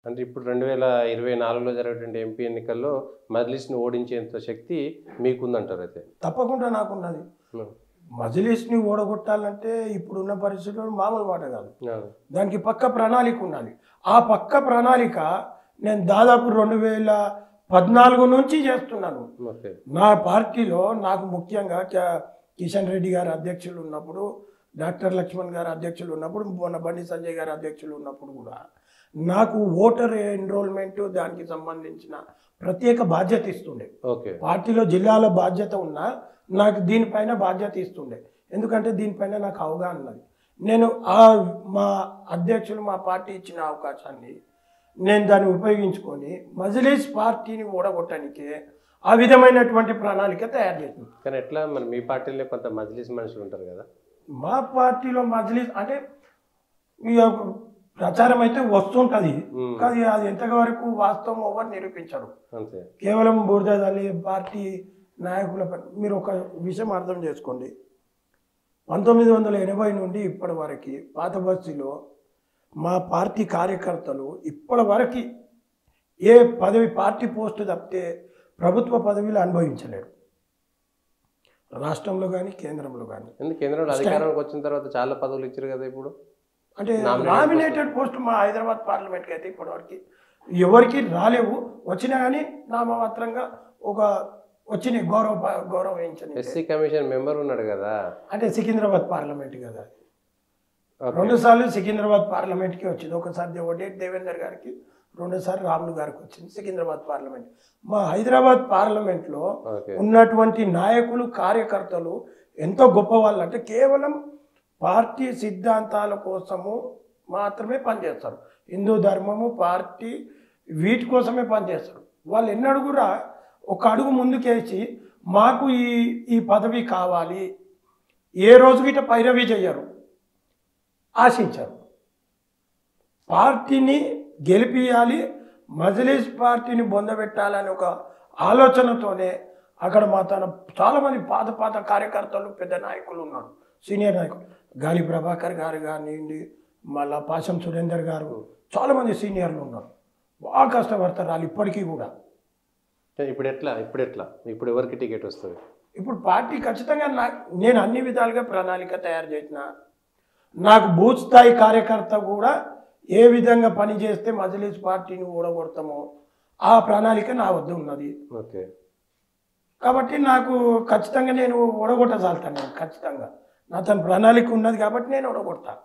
అంటే ఇప్పుడు 2024లో జరిగేటువంటి ఎంపీ ఎన్నికల్లో మజ్లిస్‌ని ఓడించేంత శక్తి మీకుందంటారైతే. తప్పకుండా నాకున్నది. హ్మ్. మజ్లిస్‌ని ఓడగొట్టాలంటే ఇప్పుడున్న పరిస్థితుల్లో మామూలు మాట కాదు. అవును. దానికి పక్క ప్రణాళిక ఉండాలి. ఆ పక్క ప్రణాళిక నేను దాదాపు 2014 నుంచి చేస్తున్నాను. ఓకే. నా పార్టీలో నాకు ముఖ్యంగా కిషన్ రెడ్డి గారు అధ్యక్షులు ఉన్నప్పుడు, డాక్టర్ లక్ష్మణ్ గారు అధ్యక్షులు ఉన్నప్పుడు, మొన్న బండి సంజయ్ గారు అధ్యక్షులు ఉన్నప్పుడు కూడా నాకు ఓటర్ ఎన్రోల్మెంట్ దానికి సంబంధించిన ప్రత్యేక బాధ్యత ఇస్తుండే. ఓకే. పార్టీలో జిల్లాల బాధ్యత ఉన్నా నాకు దీనిపైన బాధ్యత ఇస్తుండే. ఎందుకంటే దీనిపైన నాకు అవగాహన ఉన్నది. నేను మా అధ్యక్షులు మా పార్టీ ఇచ్చిన అవకాశాన్ని నేను దాన్ని ఉపయోగించుకొని మజ్లిస్ పార్టీని ఓడగొట్టడానికి ఆ విధమైనటువంటి ప్రణాళిక తయారు చేసింది. కానీ ఎట్లా మరి మీ పార్టీలో కొంత మజ్లిస్ మనుషులు ఉంటారు కదా? మా పార్టీలో మజ్లిస్ అంటే ఇక ప్రచారం అయితే వస్తుంటుంది, కానీ అది ఎంతవరకు వాస్తవం ఎవరు నిరూపించరు. అంతే. కేవలం బురద తల్లి పార్టీ నాయకుల మీరు ఒక విషయం అర్థం చేసుకోండి. 1980 నుండి ఇప్పటి వరకు పాత బస్తీలో మా పార్టీ కార్యకర్తలు ఇప్పటి వరకు ఏ పదవి పార్టీ పోస్టు తప్పితే ప్రభుత్వ పదవిలు అనుభవించలేరు, రాష్ట్రంలో కానీ కేంద్రంలో కానీ. ఎందుకు కేంద్రంలో అధికారంలోకి వచ్చిన తర్వాత చాలా పదవులు ఇచ్చారు కదా ఇప్పుడు? అంటే నామినేటెడ్ పోస్ట్ మా హైదరాబాద్ పార్లమెంట్కి అయితే ఇప్పటివరకు ఎవరికి రాలేవు. వచ్చినా కానీ నామమాత్రంగా ఒక వచ్చిన గౌరవించని. ఎస్సీ కమిషన్ మెంబర్ ఉన్నాడు కదా, అంటే సికింద్రాబాద్ పార్లమెంట్ కదా, 2 సార్లు సికింద్రాబాద్ పార్లమెంట్కి వచ్చింది. ఒకసారి ఒడేట్ దేవేందర్ గారికి, 2 సార్లు రాములు గారికి వచ్చింది సికింద్రాబాద్ పార్లమెంట్. మా హైదరాబాద్ పార్లమెంట్లో ఉన్నటువంటి నాయకులు కార్యకర్తలు ఎంతో గొప్ప వాళ్ళు. అంటే కేవలం పార్టీ సిద్ధాంతాల కోసము మాత్రమే పనిచేస్తారు. హిందూ ధర్మము పార్టీ వీటి కోసమే పనిచేస్తారు. వాళ్ళు ఎన్నడూ కూడా ఒక అడుగు ముందుకేసి మాకు ఈ పదవి కావాలి ఏ రోజు గిట్ట పైరవి చెయ్యరు, ఆశించారు. పార్టీని గెలిపియాలి, మజ్లిస్ పార్టీని బొందబెట్టాలని ఒక ఆలోచనతోనే అక్కడ మా చాలామంది పాత కార్యకర్తలు పెద్ద నాయకులు ఉన్నారు, సీనియర్ నాయకులు. గాలి ప్రభాకర్ గారు కానివ్వండి, మళ్ళా పాశం సురేందర్ గారు, చాలామంది సీనియర్లు ఉన్నారు. బాగా కష్టపడతారు వాళ్ళు ఇప్పటికీ కూడా. ఇప్పుడు ఎవరికి టికెట్ వస్తుంది? ఇప్పుడు పార్టీ ఖచ్చితంగా నేను అన్ని విధాలుగా ప్రణాళిక తయారు చేసిన, నాకు బూత్ స్థాయి కార్యకర్త కూడా ఏ విధంగా పని చేస్తే మజ్లిస్ పార్టీని ఓడగొడతామో ఆ ప్రణాళిక నా వద్ద ఉన్నది. ఓకే. కాబట్టి నాకు ఖచ్చితంగా నేను ఓడగొట్టజాలుతాను. ఖచ్చితంగా నా ప్రణాళిక ఉన్నది కాబట్టి నేను ఓడగొడతాను.